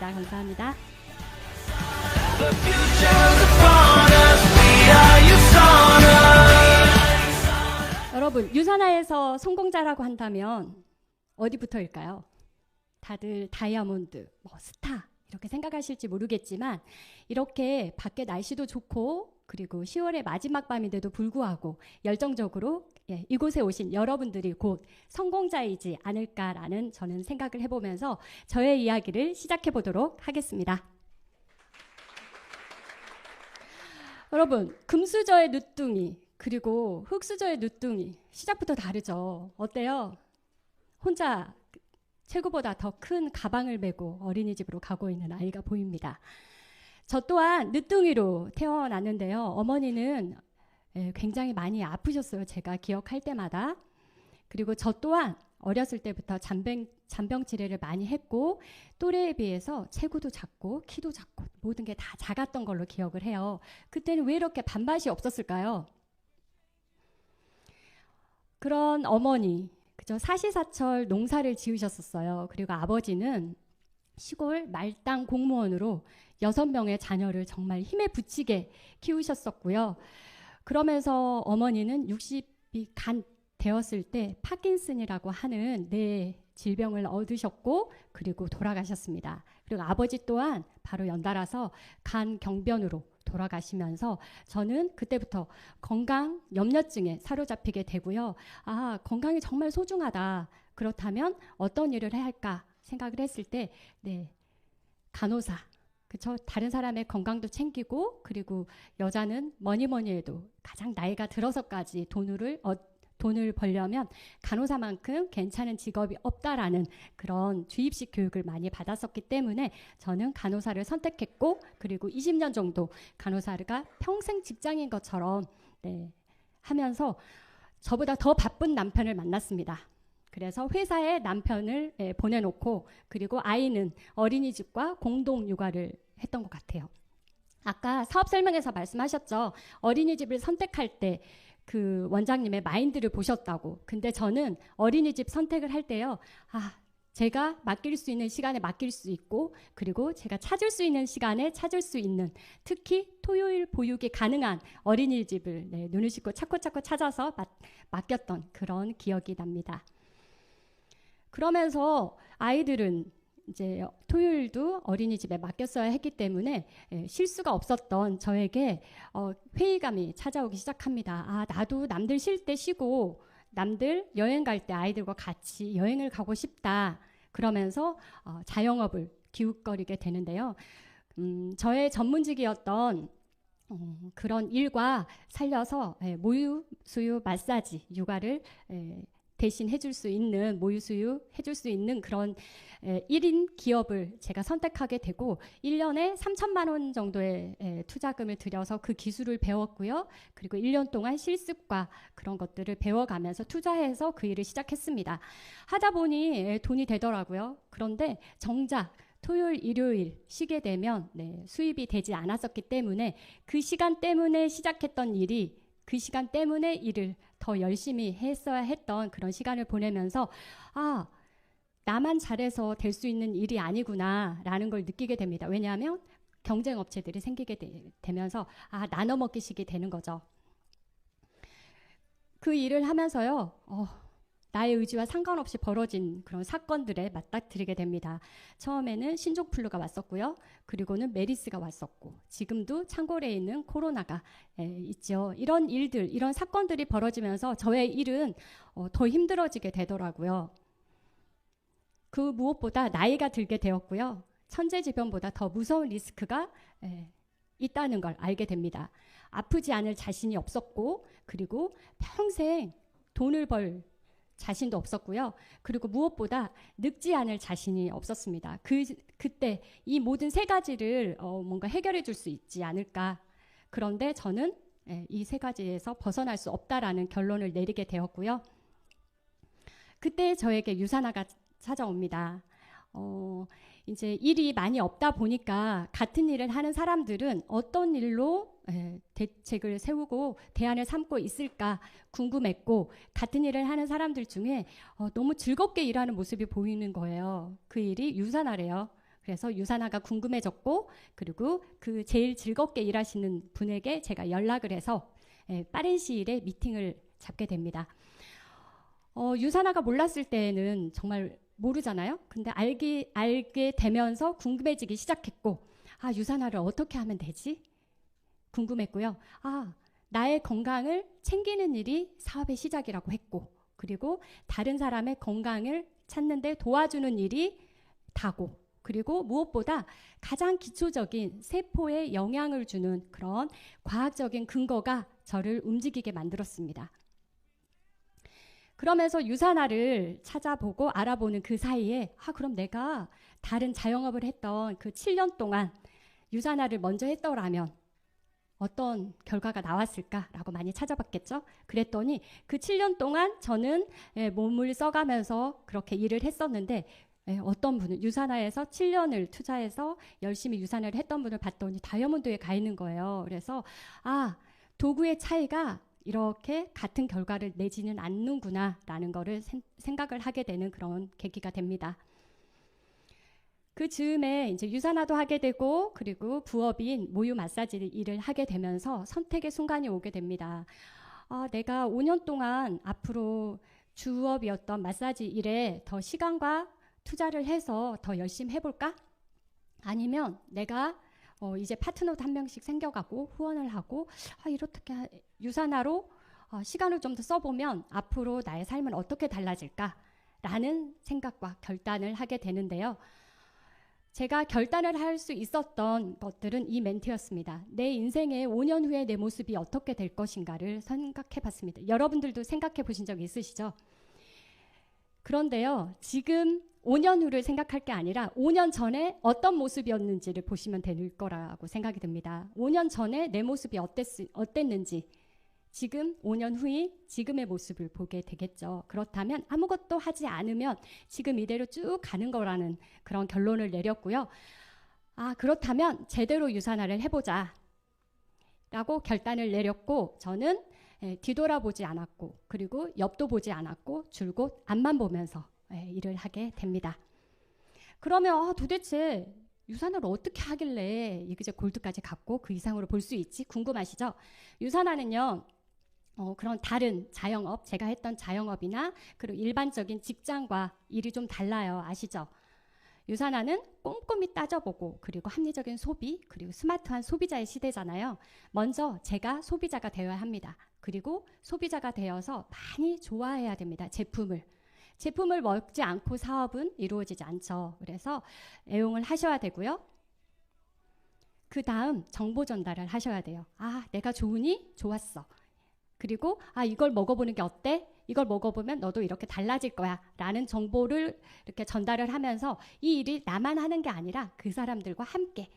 있겠습니다. 감사합니다. 여러분, 유산화에서 성공자라고 한다면 어디부터일까요? 다들 다이아몬드, 스타 이렇게 생각하실지 모르겠지만 이렇게 밖에 날씨도 좋고 그리고 10월의 마지막 밤인데도 불구하고 열정적으로 이곳에 오신 여러분들이 곧 성공자이지 않을까라는 저는 생각을 해보면서 저의 이야기를 시작해 보도록 하겠습니다. 여러분, 금수저의 늦둥이 그리고 흙수저의 늦둥이 시작부터 다르죠. 어때요? 혼자 체구보다 더 큰 가방을 메고 어린이집으로 가고 있는 아이가 보입니다. 저 또한 늦둥이로 태어났는데요. 어머니는 굉장히 많이 아프셨어요. 제가 기억할 때마다. 그리고 저 또한 어렸을 때부터 잔병 치레를 많이 했고 또래에 비해서 체구도 작고 키도 작고 모든 게 다 작았던 걸로 기억을 해요. 그때는 왜 이렇게 밥맛이 없었을까요? 그런 어머니, 그죠? 사시사철 농사를 지으셨었어요. 그리고 아버지는 시골 말당 공무원으로 6명의 자녀를 정말 힘에 부치게 키우셨었고요. 그러면서 어머니는 60이 간 되었을 때 파킨슨이라고 하는 질병을 얻으셨고 그리고 돌아가셨습니다. 그리고 아버지 또한 바로 연달아서 간 경변으로 돌아가시면서 저는 그때부터 건강 염려증에 사로잡히게 되고요. 아, 건강이 정말 소중하다. 그렇다면 어떤 일을 해야 할까 생각을 했을 때 간호사. 그쵸? 다른 사람의 건강도 챙기고 그리고 여자는 뭐니 해도 가장 나이가 들어서까지 돈을 벌려면 간호사만큼 괜찮은 직업이 없다라는 그런 주입식 교육을 많이 받았었기 때문에 저는 간호사를 선택했고 그리고 20년 정도 간호사가 평생 직장인 것처럼 하면서 저보다 더 바쁜 남편을 만났습니다. 그래서 회사에 남편을 보내놓고 그리고 아이는 어린이집과 공동 육아를 했던 것 같아요. 아까 사업 설명에서 말씀하셨죠. 어린이집을 선택할 때 그 원장님의 마인드를 보셨다고. 근데 저는 어린이집 선택을 할 때요. 제가 맡길 수 있는 시간에 맡길 수 있고 그리고 제가 찾을 수 있는 시간에 찾을 수 있는 특히 토요일 보육이 가능한 어린이집을 눈을 씻고 찾고 찾아서 맡겼던 그런 기억이 납니다. 그러면서 아이들은 이제 토요일도 어린이집에 맡겼어야 했기 때문에 실수가 없었던 저에게 회의감이 찾아오기 시작합니다. 나도 남들 쉴 때 쉬고 남들 여행 갈 때 아이들과 같이 여행을 가고 싶다. 그러면서 자영업을 기웃거리게 되는데요. 저의 전문직이었던 그런 일과 살려서 모유, 수유, 마사지, 육아를 대신 해줄 수 있는 모유수유 해줄 수 있는 그런 1인 기업을 제가 선택하게 되고 1년에 3천만 원 정도의 투자금을 들여서 그 기술을 배웠고요. 그리고 1년 동안 실습과 그런 것들을 배워가면서 투자해서 그 일을 시작했습니다. 하다 보니 돈이 되더라고요. 그런데 정작 토요일, 일요일 쉬게 되면 수입이 되지 않았었기 때문에 그 시간 때문에 시작했던 일이 그 시간 때문에 일을 더 열심히 했어야 했던 그런 시간을 보내면서 나만 잘해서 될 수 있는 일이 아니구나 라는 걸 느끼게 됩니다. 왜냐하면 경쟁 업체들이 생기게 되면서 나눠 먹기식이 되는 거죠. 그 일을 하면서요. 나의 의지와 상관없이 벌어진 그런 사건들에 맞닥뜨리게 됩니다. 처음에는 신종플루가 왔었고요. 그리고는 메리스가 왔었고 지금도 창궐에 있는 코로나가 있죠. 이런 일들, 이런 사건들이 벌어지면서 저의 일은 더 힘들어지게 되더라고요. 그 무엇보다 나이가 들게 되었고요. 천재지변보다 더 무서운 리스크가 있다는 걸 알게 됩니다. 아프지 않을 자신이 없었고 그리고 평생 돈을 벌 자신도 없었고요. 그리고 무엇보다 늙지 않을 자신이 없었습니다. 그때 이 모든 세 가지를 뭔가 해결해 줄 수 있지 않을까. 그런데 저는 이 세 가지에서 벗어날 수 없다라는 결론을 내리게 되었고요. 그때 저에게 유산화가 찾아옵니다. 이제 일이 많이 없다 보니까 같은 일을 하는 사람들은 어떤 일로 대책을 세우고 대안을 삼고 있을까 궁금했고 같은 일을 하는 사람들 중에 너무 즐겁게 일하는 모습이 보이는 거예요. 그 일이 유산화래요. 그래서 유산화가 궁금해졌고 그리고 그 제일 즐겁게 일하시는 분에게 제가 연락을 해서 빠른 시일에 미팅을 잡게 됩니다. 유산화가 몰랐을 때에는 정말 모르잖아요. 근데 알게 되면서 궁금해지기 시작했고, 유산화를 어떻게 하면 되지? 궁금했고요. 나의 건강을 챙기는 일이 사업의 시작이라고 했고, 그리고 다른 사람의 건강을 찾는데 도와주는 일이 다고, 그리고 무엇보다 가장 기초적인 세포에 영향을 주는 그런 과학적인 근거가 저를 움직이게 만들었습니다. 그러면서 유산화를 찾아보고 알아보는 그 사이에 그럼 내가 다른 자영업을 했던 그 7년 동안 유산화를 먼저 했더라면 어떤 결과가 나왔을까라고 많이 찾아봤겠죠. 그랬더니 그 7년 동안 저는 몸을 써가면서 그렇게 일을 했었는데 어떤 분은 유산화에서 7년을 투자해서 열심히 유산화를 했던 분을 봤더니 다이아몬드에 가 있는 거예요. 그래서 도구의 차이가 이렇게 같은 결과를 내지는 않는구나 라는 거를 생각을 하게 되는 그런 계기가 됩니다. 그 즈음에 이제 유산화도 하게 되고 그리고 부업인 모유 마사지 일을 하게 되면서 선택의 순간이 오게 됩니다. 내가 5년 동안 앞으로 주업이었던 마사지 일에 더 시간과 투자를 해서 더 열심히 해볼까? 아니면 내가 이제 파트너도 한 명씩 생겨가고 후원을 하고 이렇게 유산화로 시간을 좀 더 써보면 앞으로 나의 삶은 어떻게 달라질까라는 생각과 결단을 하게 되는데요. 제가 결단을 할 수 있었던 것들은 이 멘트였습니다. 내 인생의 5년 후에 내 모습이 어떻게 될 것인가를 생각해 봤습니다. 여러분들도 생각해 보신 적 있으시죠? 그런데요, 지금 5년 후를 생각할 게 아니라 5년 전에 어떤 모습이었는지를 보시면 될 거라고 생각이 듭니다. 5년 전에 내 모습이 어땠는지 지금 5년 후인 지금의 모습을 보게 되겠죠. 그렇다면 아무것도 하지 않으면 지금 이대로 쭉 가는 거라는 그런 결론을 내렸고요. 그렇다면 제대로 유산화를 해보자 라고 결단을 내렸고 저는 뒤돌아보지 않았고 그리고 옆도 보지 않았고 줄곧 앞만 보면서 일을 하게 됩니다. 그러면 도대체 유산화를 어떻게 하길래 이제 골드까지 갔고 그 이상으로 볼 수 있지? 궁금하시죠? 유산화는요. 그런 다른 자영업, 제가 했던 자영업이나 그리고 일반적인 직장과 일이 좀 달라요. 아시죠? 유산화는 꼼꼼히 따져보고 그리고 합리적인 소비 그리고 스마트한 소비자의 시대잖아요. 먼저 제가 소비자가 되어야 합니다. 그리고 소비자가 되어서 많이 좋아해야 됩니다. 제품을 먹지 않고 사업은 이루어지지 않죠. 그래서 애용을 하셔야 되고요. 그 다음 정보 전달을 하셔야 돼요. 내가 좋으니? 좋았어. 그리고 이걸 먹어보는 게 어때? 이걸 먹어보면 너도 이렇게 달라질 거야 라는 정보를 이렇게 전달을 하면서 이 일이 나만 하는 게 아니라 그 사람들과 함께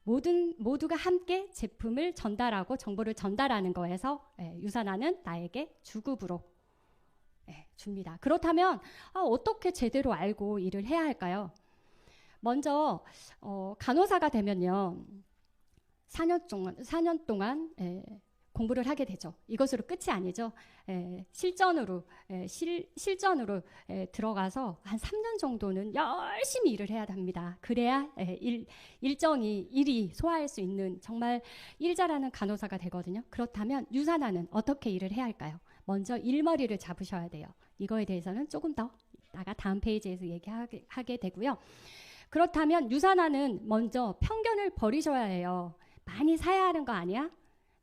모두가 함께 제품을 전달하고 정보를 전달하는 거에서 유산화는 나에게 주급으로 줍니다. 그렇다면 어떻게 제대로 알고 일을 해야 할까요? 먼저 간호사가 되면요 4년 동안 공부를 하게 되죠. 이것으로 끝이 아니죠. 실전으로 들어가서 한 3년 정도는 열심히 일을 해야 합니다. 그래야 일이 소화할 수 있는 정말 일 잘하는 간호사가 되거든요. 그렇다면 유산화는 어떻게 일을 해야 할까요? 먼저 일머리를 잡으셔야 돼요. 이거에 대해서는 조금 더 이따가 다음 페이지에서 얘기하게 되고요. 그렇다면 유산화는 먼저 편견을 버리셔야 해요. 많이 사야 하는 거 아니야?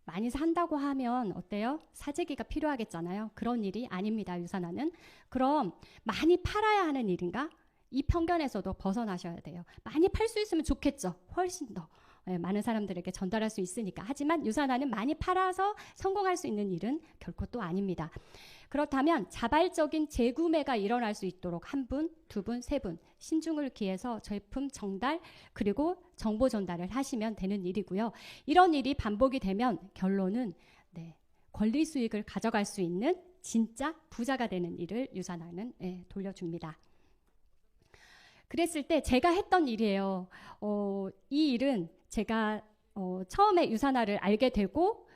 많이 산다고 하면 어때요? 사재기가 필요하겠잖아요. 그런 일이 아닙니다. 유산화는. 그럼 많이 팔아야 하는 일인가? 이 편견에서도 벗어나셔야 돼요. 많이 팔 수 있으면 좋겠죠. 훨씬 더 많은 사람들에게 전달할 수 있으니까. 하지만 유산화는 많이 팔아서 성공할 수 있는 일은 결코 또 아닙니다. 그렇다면 자발적인 재구매가 일어날 수 있도록 한 분, 두 분, 세 분 신중을 기해서 제품 전달 그리고 정보 전달을 하시면 되는 일이고요. 이런 일이 반복이 되면 결론은 권리 수익을 가져갈 수 있는 진짜 부자가 되는 일을 유산화는 돌려줍니다. 그랬을 때 제가 했던 일이에요. 이 일은 제가 처음에 유산화를 알게 되고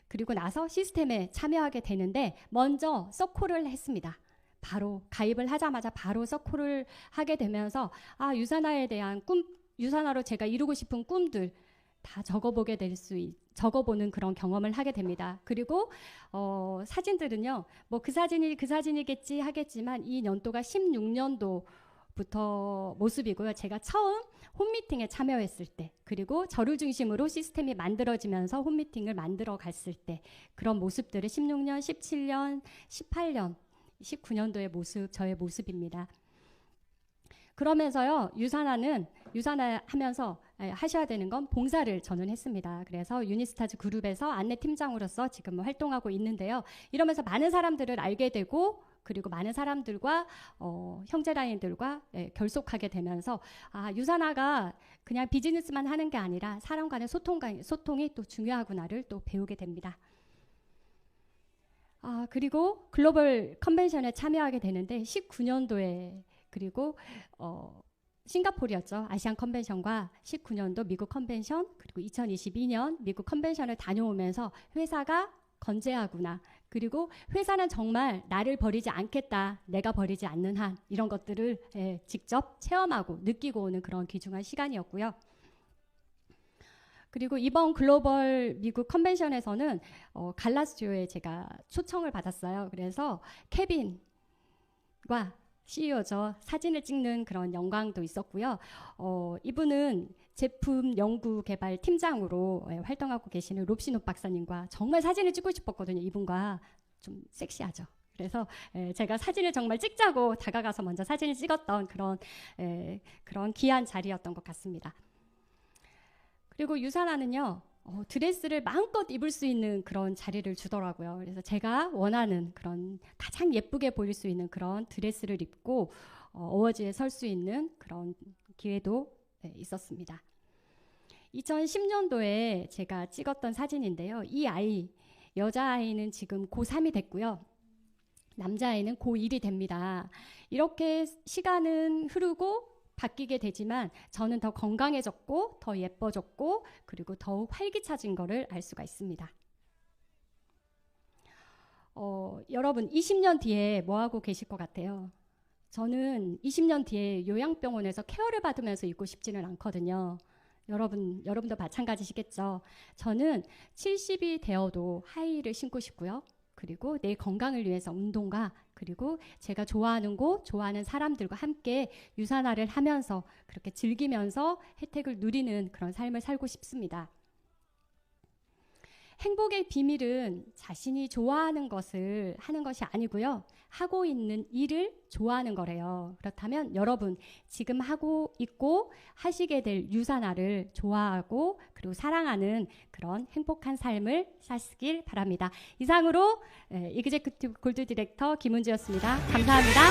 그리고 나서 시스템에 참여하게 되는데 먼저 서콜을 했습니다. 바로 가입을 하자마자 바로 서콜을 하게 되면서 유산화에 대한 유산화로 제가 이루고 싶은 꿈들 다 적어보는 그런 경험을 하게 됩니다. 그리고 사진들은요, 뭐 그 사진이겠지 하겠지만 이 연도가 16년도부터 모습이고요. 제가 처음 홈미팅에 참여했을 때, 그리고 저를 중심으로 시스템이 만들어지면서 홈미팅을 만들어 갔을 때 그런 모습들을 16년, 17년, 18년, 19년도의 모습, 저의 모습입니다. 그러면서요, 유산화하면서 하셔야 되는 건 봉사를 저는 했습니다. 그래서 유니스타즈 그룹에서 안내팀장으로서 지금 활동하고 있는데요. 이러면서 많은 사람들을 알게 되고, 그리고 많은 사람들과 형제라인들과 결속하게 되면서 유산화가 그냥 비즈니스만 하는 게 아니라 사람 간의 소통이 또 중요하구나를 또 배우게 됩니다. 그리고 글로벌 컨벤션에 참여하게 되는데 19년도에 그리고 싱가포르였죠. 아시안 컨벤션과 19년도 미국 컨벤션, 그리고 2022년 미국 컨벤션을 다녀오면서 회사가 건재하구나. 그리고 회사는 정말 나를 버리지 않겠다. 내가 버리지 않는 한. 이런 것들을 직접 체험하고 느끼고 오는 그런 귀중한 시간이었고요. 그리고 이번 글로벌 미국 컨벤션에서는 갈라스조에 제가 초청을 받았어요. 그래서 케빈과 CEO죠. 사진을 찍는 그런 영광도 있었고요. 이분은 제품 연구 개발 팀장으로 활동하고 계시는 롭시노 박사님과 정말 사진을 찍고 싶었거든요. 이분과 좀 섹시하죠. 그래서 제가 사진을 정말 찍자고 다가가서 먼저 사진을 찍었던 그런 귀한 자리였던 것 같습니다. 그리고 유산화는요, 드레스를 마음껏 입을 수 있는 그런 자리를 주더라고요. 그래서 제가 원하는 그런 가장 예쁘게 보일 수 있는 그런 드레스를 입고 어워즈에 설 수 있는 그런 기회도 있었습니다. 2010년도에 제가 찍었던 사진인데요. 이 여자아이는 지금 고3이 됐고요. 남자아이는 고1이 됩니다. 이렇게 시간은 흐르고 바뀌게 되지만 저는 더 건강해졌고 더 예뻐졌고 그리고 더욱 활기차진 거를 알 수가 있습니다. 여러분 20년 뒤에 뭐 하고 계실 것 같아요? 저는 20년 뒤에 요양병원에서 케어를 받으면서 있고 싶지는 않거든요. 여러분도 마찬가지시겠죠. 저는 70이 되어도 하이힐을 신고 싶고요. 그리고 내 건강을 위해서 운동과 그리고 제가 좋아하는 곳, 좋아하는 사람들과 함께 유산화를 하면서 그렇게 즐기면서 혜택을 누리는 그런 삶을 살고 싶습니다. 행복의 비밀은 자신이 좋아하는 것을 하는 것이 아니고요. 하고 있는 일을 좋아하는 거래요. 그렇다면 여러분 지금 하고 있고 하시게 될 유산화를 좋아하고 그리고 사랑하는 그런 행복한 삶을 사시길 바랍니다. 이상으로 이그제큐티브 골드 디렉터 김은지였습니다. 감사합니다.